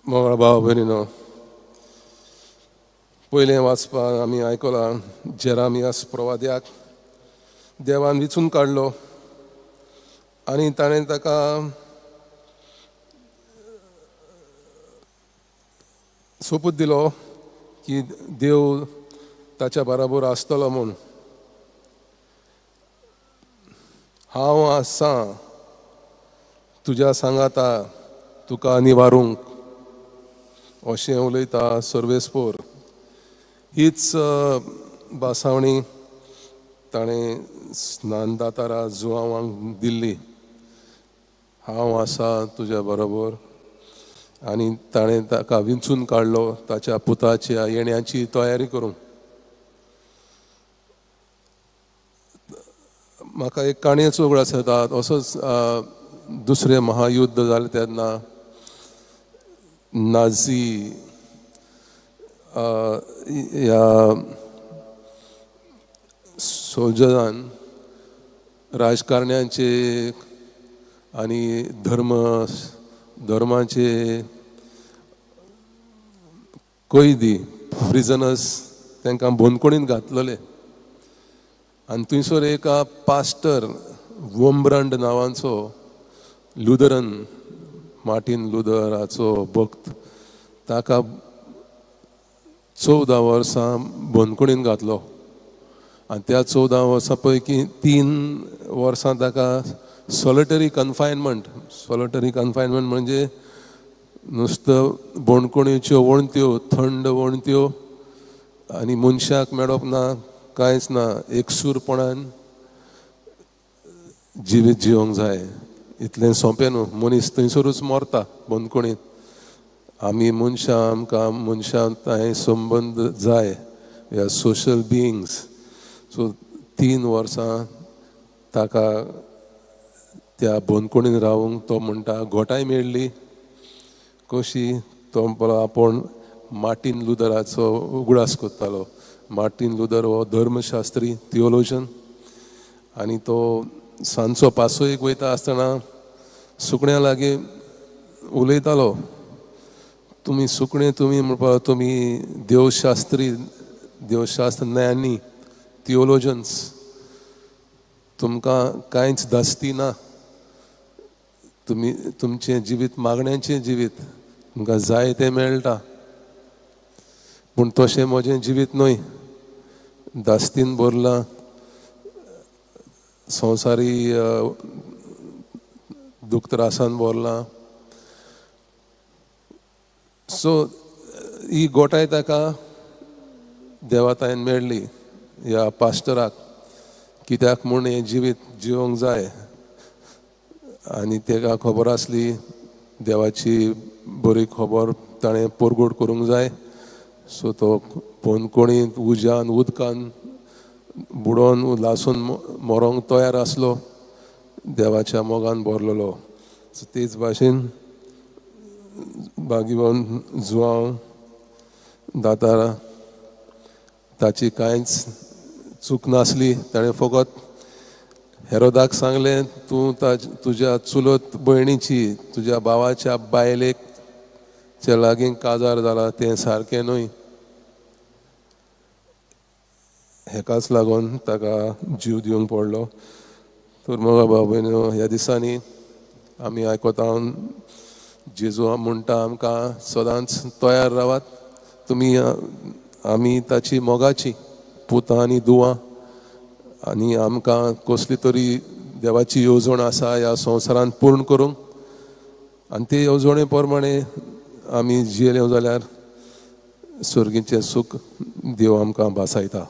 मोगळा भाव भयणीनो, पयलें वाचपाक आमी आयकलां जेरामियास प्रवाद्याक देवान विचून काडलो आनी ताणें ताका सोपूत दिलो की देव ताच्या बराबर आसतलो म्हूण. हांव आसां तुज्या सांगाता तुका निवारूंक अशें उलयता सर्वेस्पोर. हीच बासावणी ताणें स्नानदातारा जुआंवांक दिल्ली. हांव आसां तुज्या बरोबर. आनी ताणें ताका विंचून काडलो ताच्या पुताच्या येण्याची तयारी करूंक. म्हाका एक काणयेचो उगडास येता. असोच दुसरें महायुध्द जालें तेन्ना नाझी ह्या सोल्जरान राजकारण्यांचे आनी धर्माचे कैदी प्रिजनर्स तांकां बंदखणींत घातलेले. आनी थंयसर एक पास्टर वोमब्रांड नांवाचो लुथरन मार्टीन लुथराचो भक्त ताका 14 वर्सां बंदखणींत घातलो. आनी त्या 14 वर्सां पैकी 3 वर्सां ताका सॉलिटरी कन्फायनमेंट म्हणजे नुसतं बंदखणीच्यो वणत्यो, थंड वणत्यो आनी मनशाक मेळप ना, कांयच ना, एकसूरपणान जिवीत जिवंक जाय. इतलें सोंपें न्हू. मनीस थंयसरूच मरता बंदखणींत. आमी आमकां मनशां संबंद जाय. We are social beings. So 3 वर्सां ताका त्या बंदखणींत रावूंक तो म्हणटा घोटाय मेळ्ळी. कशी? तो आपूण मार्टीन लुथराचो उगडास करतालो. मार्टीन लुथर हो धर्मशास्त्री, थियोलॉजन. आनी तो सांजचो पासयेक वयता आसतना सुकण्यां लागीं उलयतालो. तुमी सुकणे म्हणपा तुमी देवशास्त्र ज्ञानी, थियोलॉजन्स, तुमकां कांयच धास्ती ना. तुमचें जिवीत मागण्यांचें जिवीत तुमकां जाय तें मेळटा. पूण तशें म्हजें जिवीत न्हय. धास्तीन भरलां, संवसारी दूख त्रासान भरलां. सो ही घोटाय ताका देवातायेन मेळ्ळी ह्या पास्टराक. कित्याक म्हूण हें जिवीत जिवंक जाय. आनी ताका खबर आसली देवाची बरी खबर ताणें परगोड करूंक जाय. सो तो बंदखणींत उज्यान उदकान बुडोवन लासून मरोंक तयार आसलो. देवाच्या मोगान भरलेलो. सो तेच भाशेन बागीवन जुआंव दातार ताची कांयच चूक नासली. ताणें फकत हेरोदाक सांगलें तूं तुज्या चुलत भयणीची, तुज्या भावाच्या बायलेक चे लागीं काजार जाला तें सारकें न्हय. हेकाच लागून ताका जीव दिवंक पडलो. तर मोगा भाव भयणीनो, ह्या दिसांनी आमी आयकता जेजू म्हणटा आमकां सदांच तयार रावात. आमी ताची मोगाची पुतां आनी दुवां. आनी आमकां कसली तरी देवाची येवजण आसा ह्या संवसारांत पूर्ण करूंक. आनी ते येवजणे प्रमाणे आमी जियेले जाल्यार सर्गीचें सूख देव आमकां भासायता.